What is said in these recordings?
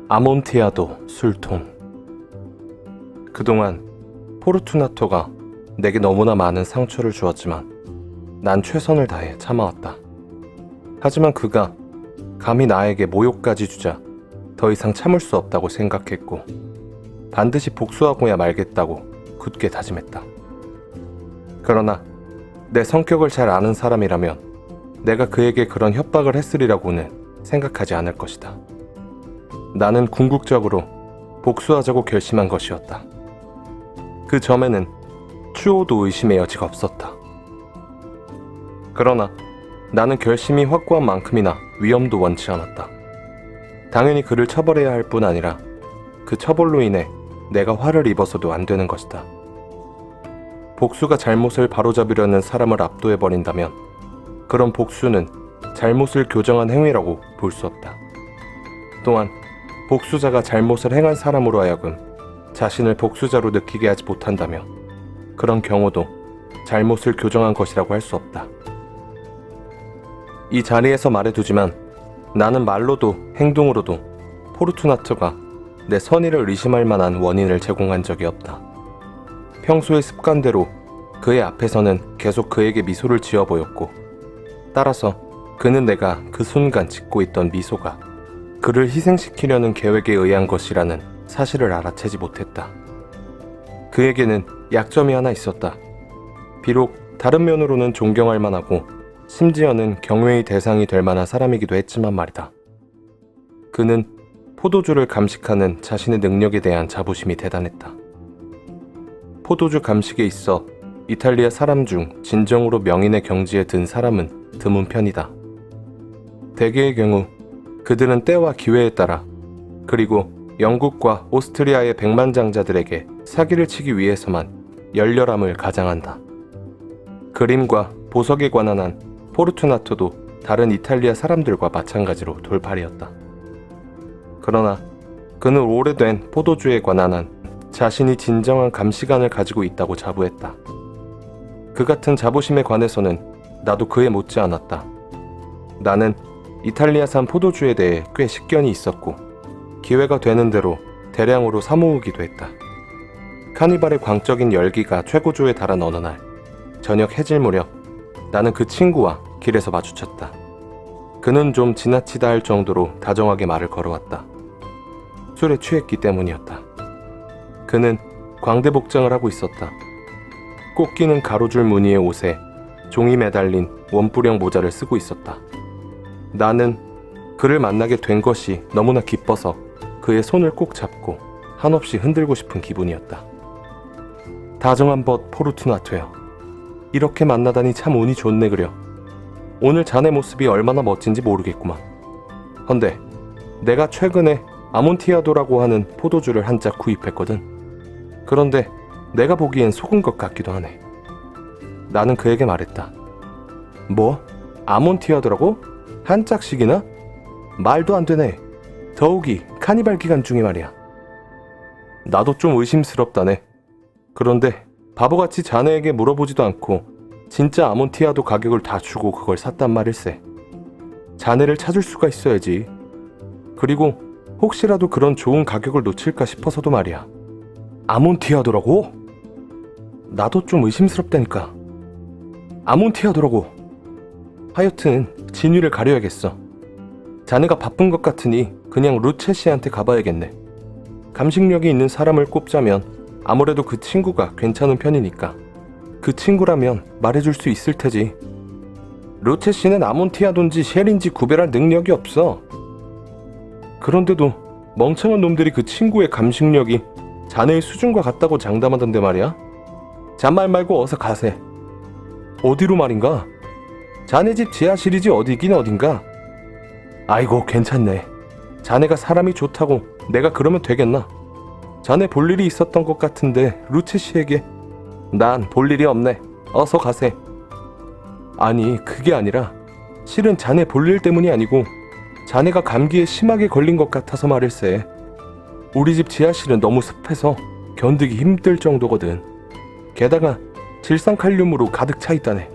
아몬티아도 술통. 그동안 포르투나토가 내게 너무나 많은 상처를 주었지만 난 최선을 다해 참아왔다. 하지만 그가 감히 나에게 모욕까지 주자 더 이상 참을 수 없다고 생각했고 반드시 복수하고야 말겠다고 굳게 다짐했다. 그러나 내 성격을 잘 아는 사람이라면 내가 그에게 그런 협박을 했으리라고는 생각하지 않을 것이다. 나는 궁극적으로 복수하자고 결심한 것이었다. 그 점에는 추호도 의심의 여지가 없었다. 그러나 나는 결심이 확고한 만큼이나 위험도 원치 않았다. 당연히 그를 처벌해야 할 뿐 아니라 그 처벌로 인해 내가 화를 입어서도 안 되는 것이다. 복수가 잘못을 바로잡으려는 사람을 압도해버린다면 그런 복수는 잘못을 교정한 행위라고 볼 수 없다. 또한 복수자가 잘못을 행한 사람으로 하여금 자신을 복수자로 느끼게 하지 못한다면 그런 경우도 잘못을 교정한 것이라고 할 수 없다. 이 자리에서 말해두지만 나는 말로도 행동으로도 포르투나토가 내 선의를 의심할 만한 원인을 제공한 적이 없다. 평소의 습관대로 그의 앞에서는 계속 그에게 미소를 지어 보였고 따라서 그는 내가 그 순간 짓고 있던 미소가 그를 희생시키려는 계획에 의한 것이라는 사실을 알아채지 못했다. 그에게는 약점이 하나 있었다. 비록 다른 면으로는 존경할 만하고 심지어는 경외의 대상이 될 만한 사람이기도 했지만 말이다. 그는 포도주를 감식하는 자신의 능력에 대한 자부심이 대단했다. 포도주 감식에 있어 이탈리아 사람 중 진정으로 명인의 경지에 든 사람은 드문 편이다. 대개의 경우 그들은 때와 기회에 따라 그리고 영국과 오스트리아의 백만장자들에게 사기를 치기 위해서만 열렬함을 가장한다. 그림과 보석에 관한 한 포르투나토도 다른 이탈리아 사람들과 마찬가지로 돌팔이었다. 그러나 그는 오래된 포도주에 관한 한 자신이 진정한 감시관을 가지고 있다고 자부했다. 그 같은 자부심에 관해서는 나도 그에 못지 않았다. 나는 이탈리아산 포도주에 대해 꽤 식견이 있었고 기회가 되는 대로 대량으로 사모으기도 했다. 카니발의 광적인 열기가 최고조에 달한 어느 날 저녁 해질 무렵 나는 그 친구와 길에서 마주쳤다. 그는 좀 지나치다 할 정도로 다정하게 말을 걸어왔다. 술에 취했기 때문이었다. 그는 광대 복장을 하고 있었다. 꼭 끼는 가로줄 무늬의 옷에 종이 매달린 원뿔형 모자를 쓰고 있었다. 나는 그를 만나게 된 것이 너무나 기뻐서 그의 손을 꼭 잡고 한없이 흔들고 싶은 기분이었다. 다정한 벗 포르투나토여, 이렇게 만나다니 참 운이 좋네 그려. 오늘 자네 모습이 얼마나 멋진지 모르겠구만. 헌데 내가 최근에 아몬티아도라고 하는 포도주를 한 짝 구입했거든. 그런데 내가 보기엔 속은 것 같기도 하네. 나는 그에게 말했다. 뭐? 아몬티아도라고? 한 짝씩이나? 말도 안 되네. 더욱이 카니발 기간 중에 말이야. 나도 좀 의심스럽다네. 그런데 바보같이 자네에게 물어보지도 않고 진짜 아몬티아도 가격을 다 주고 그걸 샀단 말일세. 자네를 찾을 수가 있어야지. 그리고 혹시라도 그런 좋은 가격을 놓칠까 싶어서도 말이야. 아몬티아도라고? 나도 좀 의심스럽다니까. 아몬티아도라고. 하여튼 진위를 가려야겠어. 자네가 바쁜 것 같으니 그냥 루체 씨한테 가봐야겠네. 감식력이 있는 사람을 꼽자면 아무래도 그 친구가 괜찮은 편이니까 그 친구라면 말해줄 수 있을 테지. 루체 씨는 아몬티아도인지 쉘인지 구별할 능력이 없어. 그런데도 멍청한 놈들이 그 친구의 감식력이 자네의 수준과 같다고 장담하던데 말이야. 잔말 말고 어서 가세. 어디로 말인가? 자네 집 지하실이지 어디긴 어딘가? 아이고 괜찮네. 자네가 사람이 좋다고 내가 그러면 되겠나? 자네 볼 일이 있었던 것 같은데 루체 씨에게. 난 볼 일이 없네. 어서 가세. 아니 그게 아니라 실은 자네 볼 일 때문이 아니고 자네가 감기에 심하게 걸린 것 같아서 말일세. 우리 집 지하실은 너무 습해서 견디기 힘들 정도거든. 게다가 질산칼륨으로 가득 차 있다네.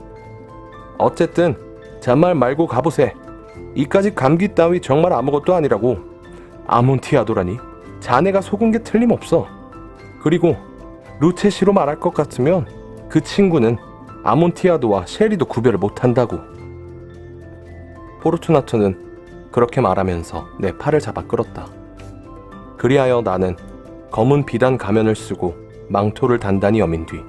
어쨌든 잔말 말고 가보세. 이까짓 감기 따위 정말 아무것도 아니라고. 아몬티아도라니? 자네가 속은 게 틀림없어. 그리고 루체시로 말할 것 같으면 그 친구는 아몬티아도와 셰리도 구별을 못한다고. 포르투나토는 그렇게 말하면서 내 팔을 잡아 끌었다. 그리하여 나는 검은 비단 가면을 쓰고 망토를 단단히 여민 뒤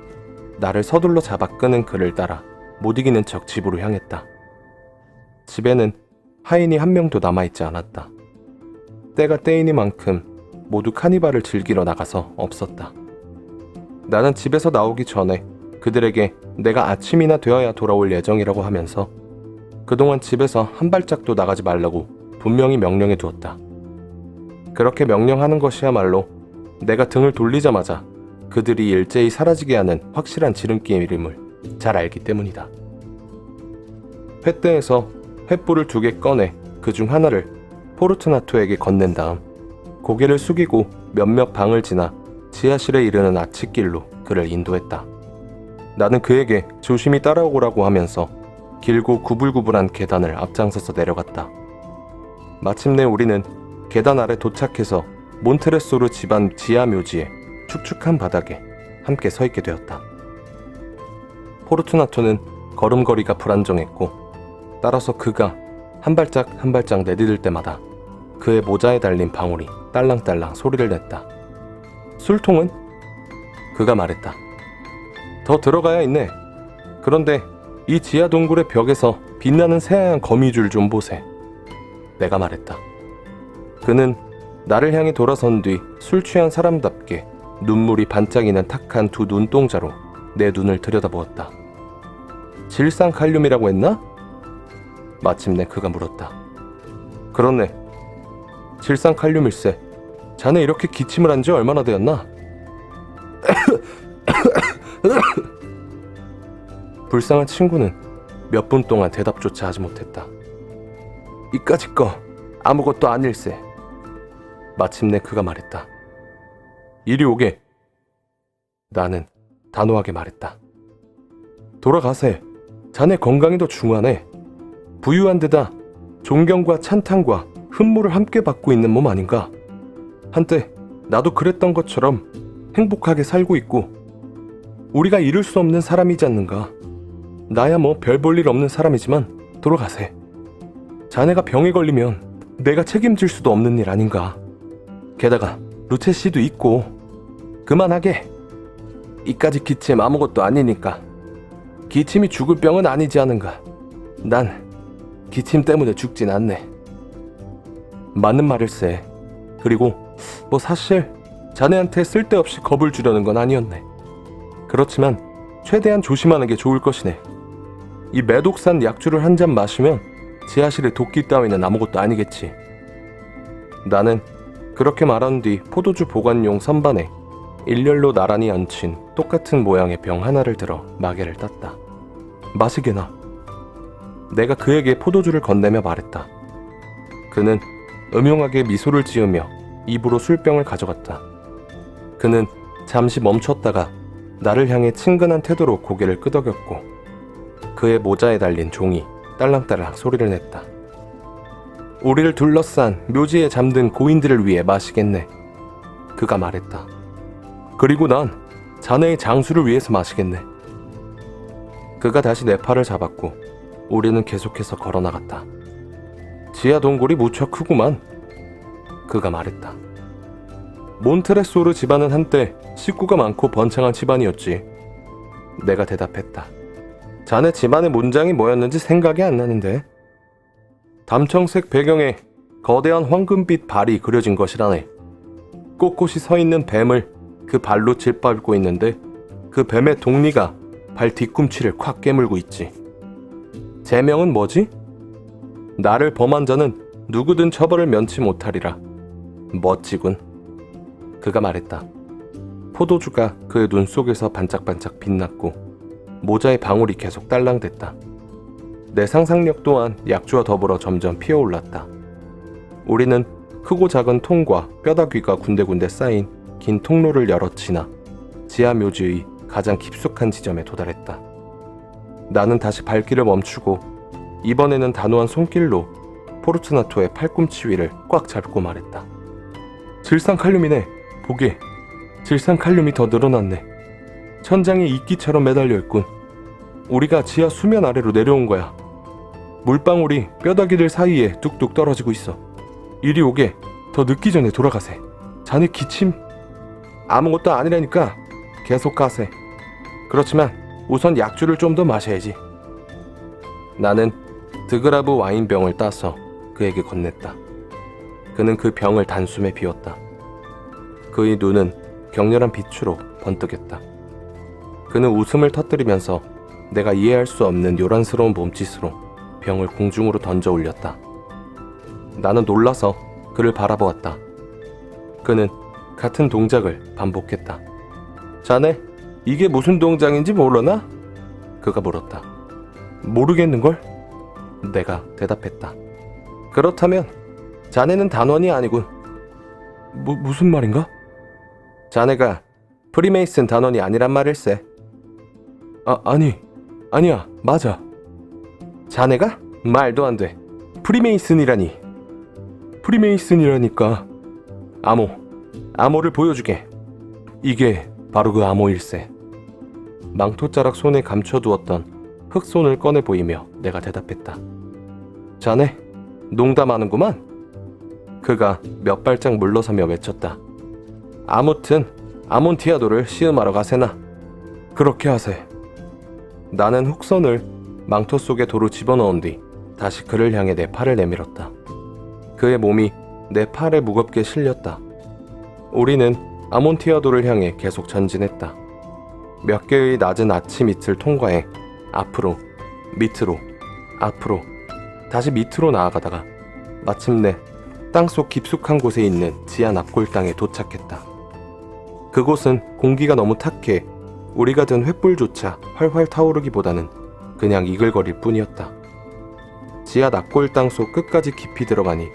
나를 서둘러 잡아 끄는 그를 따라 못 이기는 척 집으로 향했다. 집에는 하인이 한 명도 남아있지 않았다. 때가 때이니만큼 모두 카니발을 즐기러 나가서 없었다. 나는 집에서 나오기 전에 그들에게 내가 아침이나 되어야 돌아올 예정이라고 하면서 그동안 집에서 한 발짝도 나가지 말라고 분명히 명령해 두었다. 그렇게 명령하는 것이야말로 내가 등을 돌리자마자 그들이 일제히 사라지게 하는 확실한 지름길의 이름을 잘 알기 때문이다. 횃대에서 횃불을 2개 꺼내 그 중 하나를 포르투나토에게 건넨 다음 고개를 숙이고 몇몇 방을 지나 지하실에 이르는 아치길로 그를 인도했다. 나는 그에게 조심히 따라오라고 하면서 길고 구불구불한 계단을 앞장서서 내려갔다. 마침내 우리는 계단 아래 도착해서 몬테레소르 집안 지하 묘지의 축축한 바닥에 함께 서 있게 되었다. 포르투나토는 걸음걸이가 불안정했고 따라서 그가 한 발짝 한 발짝 내디딜 때마다 그의 모자에 달린 방울이 딸랑딸랑 소리를 냈다. 술통은? 그가 말했다. 더 들어가야 있네. 그런데 이 지하 동굴의 벽에서 빛나는 새하얀 거미줄 좀 보세. 내가 말했다. 그는 나를 향해 돌아선 뒤 술 취한 사람답게 눈물이 반짝이는 탁한 2 눈동자로 내 눈을 들여다보았다. 질산칼륨이라고 했나? 마침내 그가 물었다. 그렇네. 질산칼륨일세. 자네 이렇게 기침을 한 지 얼마나 되었나? 불쌍한 친구는 몇 분 동안 대답조차 하지 못했다. 이까짓 거 아무것도 아닐세. 마침내 그가 말했다. 이리 오게. 나는 단호하게 말했다. 돌아가세. 자네 건강이 더 중요하네. 부유한 데다 존경과 찬탄과 흠모를 함께 받고 있는 몸 아닌가. 한때 나도 그랬던 것처럼 행복하게 살고 있고 우리가 이룰 수 없는 사람이지 않는가. 나야 뭐 별 볼 일 없는 사람이지만 돌아가세. 자네가 병에 걸리면 내가 책임질 수도 없는 일 아닌가. 게다가 루체 씨도 있고. 그만하게. 이까지 기침 아무것도 아니니까. 기침이 죽을 병은 아니지 않은가. 난 기침 때문에 죽진 않네. 맞는 말일세. 그리고 뭐 사실 자네한테 쓸데없이 겁을 주려는 건 아니었네. 그렇지만 최대한 조심하는 게 좋을 것이네. 이 매독산 약주를 한 잔 마시면 지하실의 도끼 따위는 아무것도 아니겠지. 나는 그렇게 말한 뒤 포도주 보관용 선반에 일렬로 나란히 얹힌 똑같은 모양의 병 하나를 들어 마개를 땄다. 마시게나. 내가 그에게 포도주를 건네며 말했다. 그는 음흉하게 미소를 지으며 입으로 술병을 가져갔다. 그는 잠시 멈췄다가 나를 향해 친근한 태도로 고개를 끄덕였고 그의 모자에 달린 종이 딸랑딸랑 소리를 냈다. 우리를 둘러싼 묘지에 잠든 고인들을 위해 마시겠네. 그가 말했다. 그리고 난 자네의 장수를 위해서 마시겠네. 그가 다시 내 팔을 잡았고 우리는 계속해서 걸어나갔다. 지하 동굴이 무척 크구만. 그가 말했다. 몬테레소르 집안은 한때 식구가 많고 번창한 집안이었지. 내가 대답했다. 자네 집안의 문장이 뭐였는지 생각이 안 나는데. 담청색 배경에 거대한 황금빛 발이 그려진 것이라네. 꼿꼿이 서 있는 뱀을 그 발로 짓밟고 있는데 그 뱀의 독리가 발 뒤꿈치를 콱 깨물고 있지. 제명은 뭐지? 나를 범한 자는 누구든 처벌을 면치 못하리라. 멋지군. 그가 말했다. 포도주가 그의 눈 속에서 반짝반짝 빛났고 모자의 방울이 계속 딸랑댔다. 내 상상력 또한 약주와 더불어 점점 피어올랐다. 우리는 크고 작은 통과 뼈다귀가 군데군데 쌓인 긴 통로를 열어 지나 지하 묘지의 가장 깊숙한 지점에 도달했다. 나는 다시 발길을 멈추고 이번에는 단호한 손길로 포르투나토의 팔꿈치 위를 꽉 잡고 말했다. 질산칼륨이네. 보게. 질산칼륨이 더 늘어났네. 천장에 이끼처럼 매달려 있군. 우리가 지하 수면 아래로 내려온 거야. 물방울이 뼈다귀들 사이에 뚝뚝 떨어지고 있어. 이리 오게. 더 늦기 전에 돌아가세. 자네 기침? 아무것도 아니라니까 계속 가세. 그렇지만 우선 약주를 좀 더 마셔야지. 나는 드그라브 와인병을 따서 그에게 건넸다. 그는 그 병을 단숨에 비웠다. 그의 눈은 격렬한 빛으로 번뜩였다. 그는 웃음을 터뜨리면서 내가 이해할 수 없는 요란스러운 몸짓으로 병을 공중으로 던져 올렸다. 나는 놀라서 그를 바라보았다. 그는 같은 동작을 반복했다. 자네, 이게 무슨 동작인지 모르나? 그가 물었다. 모르겠는걸? 내가 대답했다. 그렇다면 자네는 단원이 아니군. 무슨 말인가? 자네가 프리메이슨 단원이 아니란 말일세. 아니야, 맞아. 자네가? 말도 안 돼. 프리메이슨이라니. 프리메이슨이라니까. 암호를 보여주게. 이게 바로 그 암호일세. 망토자락 손에 감춰두었던 흑손을 꺼내 보이며 내가 대답했다. 자네, 농담하는구만. 그가 몇 발짝 물러서며 외쳤다. 아무튼 아몬티아도를 시음하러 가세나. 그렇게 하세. 나는 흑손을 망토 속에 도로 집어넣은 뒤 다시 그를 향해 내 팔을 내밀었다. 그의 몸이 내 팔에 무겁게 실렸다. 우리는 아몬티아도를 향해 계속 전진했다. 몇 개의 낮은 아치 밑을 통과해 앞으로, 밑으로, 앞으로, 다시 밑으로 나아가다가 마침내 땅속 깊숙한 곳에 있는 지하 납골당에 도착했다. 그곳은 공기가 너무 탁해 우리가 든 횃불조차 활활 타오르기보다는 그냥 이글거릴 뿐이었다. 지하 납골당 속 끝까지 깊이 들어가니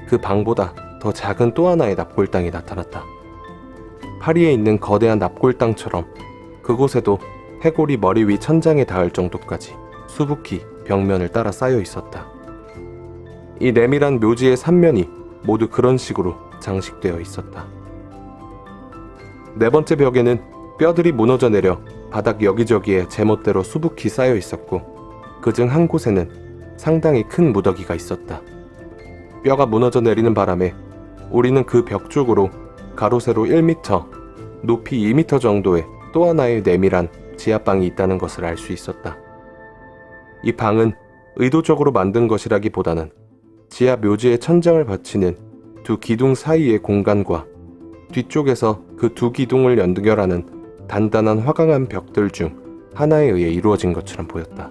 그 방보다 더 작은 또 하나의 납골당이 나타났다. 파리에 있는 거대한 납골당처럼 그곳에도 해골이 머리 위 천장에 닿을 정도까지 수북히 벽면을 따라 쌓여 있었다. 이 내밀한 묘지의 삼면이 모두 그런 식으로 장식되어 있었다. 네 번째 벽에는 뼈들이 무너져 내려 바닥 여기저기에 제멋대로 수북히 쌓여 있었고 그중 한 곳에는 상당히 큰 무더기가 있었다. 뼈가 무너져 내리는 바람에 우리는 그 벽 쪽으로 가로 세로 1m, 높이 2m 정도의 또 하나의 내밀한 지하방이 있다는 것을 알 수 있었다. 이 방은 의도적으로 만든 것이라기보다는 지하 묘지의 천장을 받치는 두 기둥 사이의 공간과 뒤쪽에서 그 두 기둥을 연결하는 단단한 화강암 벽들 중 하나에 의해 이루어진 것처럼 보였다.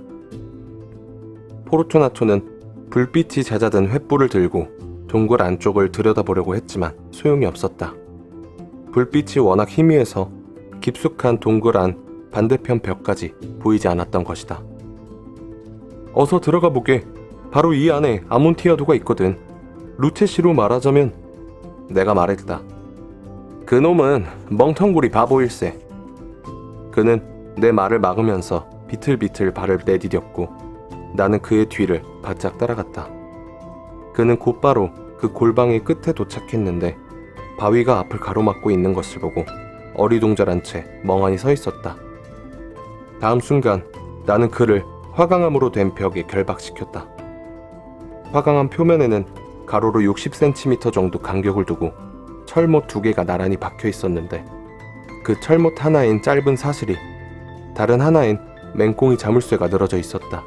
포르투나토는 불빛이 잦아든 횃불을 들고 동굴 안쪽을 들여다보려고 했지만 소용이 없었다. 불빛이 워낙 희미해서 깊숙한 동굴 안 반대편 벽까지 보이지 않았던 것이다. 어서 들어가 보게. 바로 이 안에 아몬티아도가 있거든. 루체시로 말하자면. 내가 말했다. 그놈은 멍텅구리 바보일세. 그는 내 말을 막으면서 비틀비틀 발을 내디뎠고 나는 그의 뒤를 바짝 따라갔다. 그는 곧바로 그 골방의 끝에 도착했는데 바위가 앞을 가로막고 있는 것을 보고 어리둥절한 채 멍하니 서 있었다. 다음 순간 나는 그를 화강암으로 된 벽에 결박시켰다. 화강암 표면에는 가로로 60cm 정도 간격을 두고 철못 2개가 나란히 박혀 있었는데 그 철못 하나인 짧은 사슬이 다른 하나인 맹꽁이 자물쇠가 늘어져 있었다.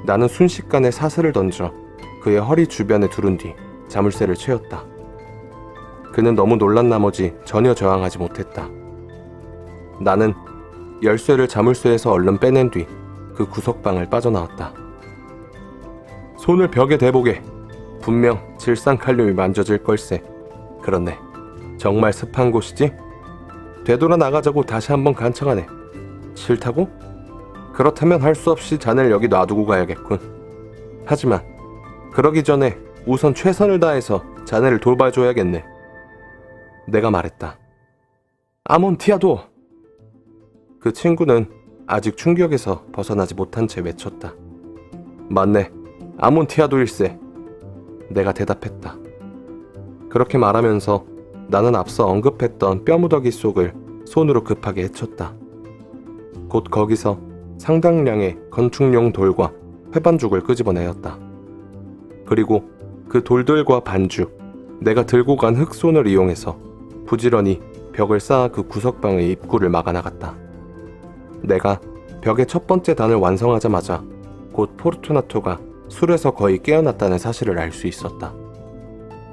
나는 순식간에 사슬을 던져 그의 허리 주변에 두른 뒤 자물쇠를 채웠다. 그는 너무 놀란 나머지 전혀 저항하지 못했다. 나는 열쇠를 자물쇠에서 얼른 빼낸 뒤 그 구석방을 빠져나왔다. 손을 벽에 대보게. 분명 질산칼륨이 만져질 걸세. 그렇네. 정말 습한 곳이지? 되돌아 나가자고 다시 한번 간청하네. 싫다고? 그렇다면 할 수 없이 자네를 여기 놔두고 가야겠군. 하지만 그러기 전에 우선 최선을 다해서 자네를 돌봐줘야겠네. 내가 말했다. 아몬티아도! 그 친구는 아직 충격에서 벗어나지 못한 채 외쳤다. 맞네. 아몬티아도일세. 내가 대답했다. 그렇게 말하면서 나는 앞서 언급했던 뼈무더기 속을 손으로 급하게 헤쳤다. 곧 거기서 상당량의 건축용 돌과 회반죽을 끄집어내었다. 그리고 그 돌들과 반죽, 내가 들고 간 흙손을 이용해서 부지런히 벽을 쌓아 그 구석방의 입구를 막아나갔다. 내가 벽의 첫 번째 단을 완성하자마자 곧 포르투나토가 술에서 거의 깨어났다는 사실을 알 수 있었다.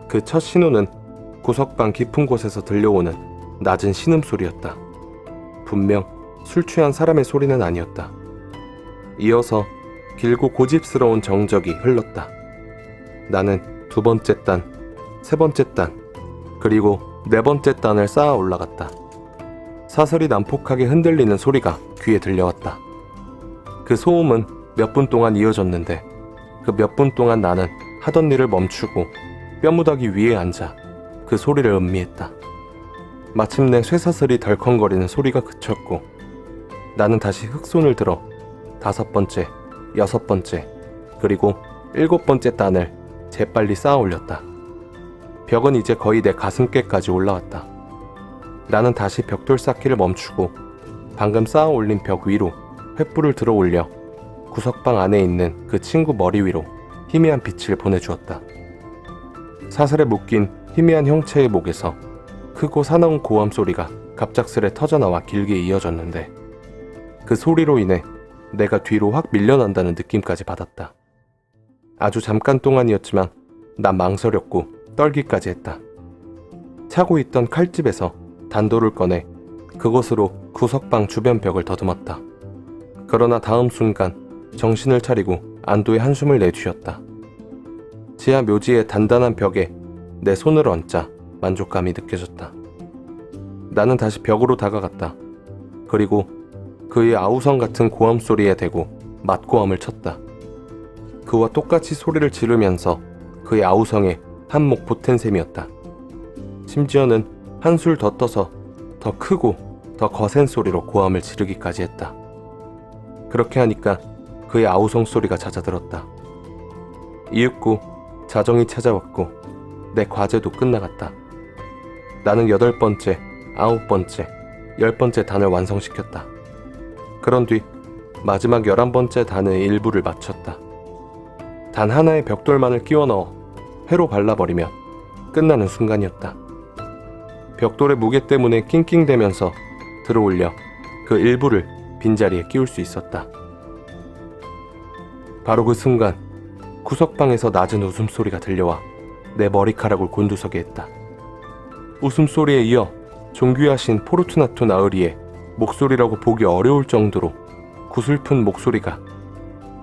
그 첫 신호는 구석방 깊은 곳에서 들려오는 낮은 신음소리였다. 분명 술 취한 사람의 소리는 아니었다. 이어서 길고 고집스러운 정적이 흘렀다. 나는 두 번째 단, 세 번째 단, 그리고 네 번째 단을 쌓아 올라갔다. 사슬이 난폭하게 흔들리는 소리가 귀에 들려왔다. 그 소음은 몇 분 동안 이어졌는데 그 몇 분 동안 나는 하던 일을 멈추고 뼈무더기 위에 앉아 그 소리를 음미했다. 마침내 쇠사슬이 덜컹거리는 소리가 그쳤고 나는 다시 흙손을 들어 다섯 번째, 여섯 번째, 그리고 일곱 번째 단을 재빨리 쌓아 올렸다. 벽은 이제 거의 내 가슴께까지 올라왔다. 나는 다시 벽돌 쌓기를 멈추고 방금 쌓아 올린 벽 위로 횃불을 들어 올려 구석방 안에 있는 그 친구 머리 위로 희미한 빛을 보내주었다. 사슬에 묶인 희미한 형체의 목에서 크고 사나운 고함 소리가 갑작스레 터져나와 길게 이어졌는데 그 소리로 인해 내가 뒤로 확 밀려난다는 느낌까지 받았다. 아주 잠깐 동안이었지만 난 망설였고 떨기까지 했다. 차고 있던 칼집에서 단도를 꺼내 그것으로 구석방 주변 벽을 더듬었다. 그러나 다음 순간 정신을 차리고 안도의 한숨을 내쉬었다. 지하 묘지의 단단한 벽에 내 손을 얹자 만족감이 느껴졌다. 나는 다시 벽으로 다가갔다. 그리고 그의 아우성 같은 고함 소리에 대고 맞고함을 쳤다. 그와 똑같이 소리를 지르면서 그의 아우성에 한몫 보탠 셈이었다. 심지어는 한술 더 떠서 더 크고 더 거센 소리로 고함을 지르기까지 했다. 그렇게 하니까 그의 아우성 소리가 잦아들었다. 이윽고 자정이 찾아왔고 내 과제도 끝나갔다. 나는 8번째, 9번째, 10번째 단을 완성시켰다. 그런 뒤 마지막 11번째 단의 일부를 마쳤다. 단 하나의 벽돌만을 끼워 넣어 회로 발라버리면 끝나는 순간이었다. 벽돌의 무게 때문에 낑낑대면서 들어올려 그 일부를 빈자리에 끼울 수 있었다. 바로 그 순간 구석방에서 낮은 웃음소리가 들려와 내 머리카락을 곤두서게 했다. 웃음소리에 이어 존귀하신 포르투나토 나으리의 목소리라고 보기 어려울 정도로 구슬픈 목소리가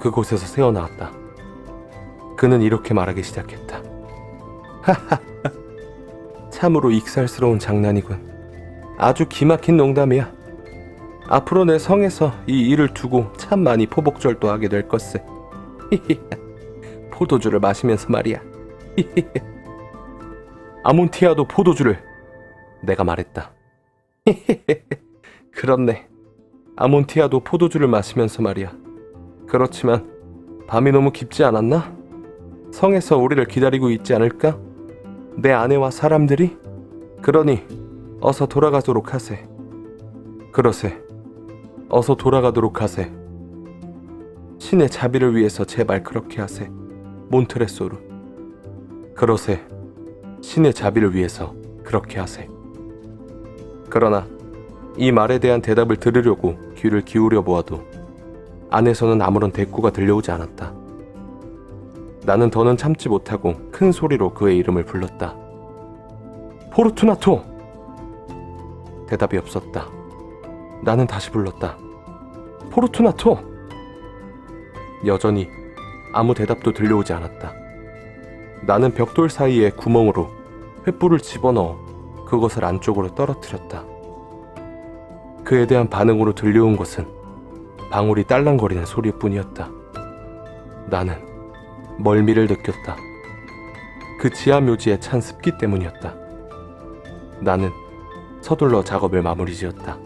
그곳에서 새어나왔다. 그는 이렇게 말하기 시작했다. 하하, 참으로 익살스러운 장난이군. 아주 기막힌 농담이야. 앞으로 내 성에서 이 일을 두고 참 많이 포복절도하게 될 것세. 포도주를 마시면서 말이야. 아몬티아도 포도주를. 내가 말했다. 그렇네. 아몬티아도 포도주를 마시면서 말이야. 그렇지만 밤이 너무 깊지 않았나? 성에서 우리를 기다리고 있지 않을까? 내 아내와 사람들이? 그러니 어서 돌아가도록 하세. 그러세. 어서 돌아가도록 하세. 신의 자비를 위해서 제발 그렇게 하세. 몬트레소르. 그러세. 신의 자비를 위해서 그렇게 하세. 그러나 이 말에 대한 대답을 들으려고 귀를 기울여 보아도 안에서는 아무런 대꾸가 들려오지 않았다. 나는 더는 참지 못하고 큰 소리로 그의 이름을 불렀다. 포르투나토! 대답이 없었다. 나는 다시 불렀다. 포르투나토! 여전히 아무 대답도 들려오지 않았다. 나는 벽돌 사이의 구멍으로 횃불을 집어넣어 그것을 안쪽으로 떨어뜨렸다. 그에 대한 반응으로 들려온 것은 방울이 딸랑거리는 소리뿐이었다. 나는 멀미를 느꼈다. 그 지하 묘지에 찬 습기 때문이었다. 나는 서둘러 작업을 마무리 지었다.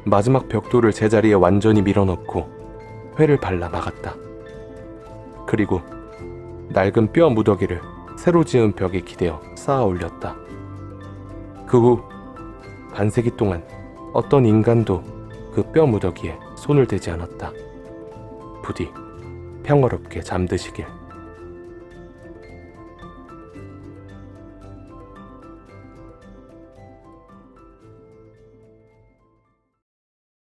마지막 벽돌을 제자리에 완전히 밀어넣고 회를 발라 막았다. 그리고 낡은 뼈 무더기를 새로 지은 벽에 기대어 쌓아 올렸다. 그 후 반세기 동안 어떤 인간도 그 뼈 무더기에 손을 대지 않았다. 부디 평화롭게 잠드시길.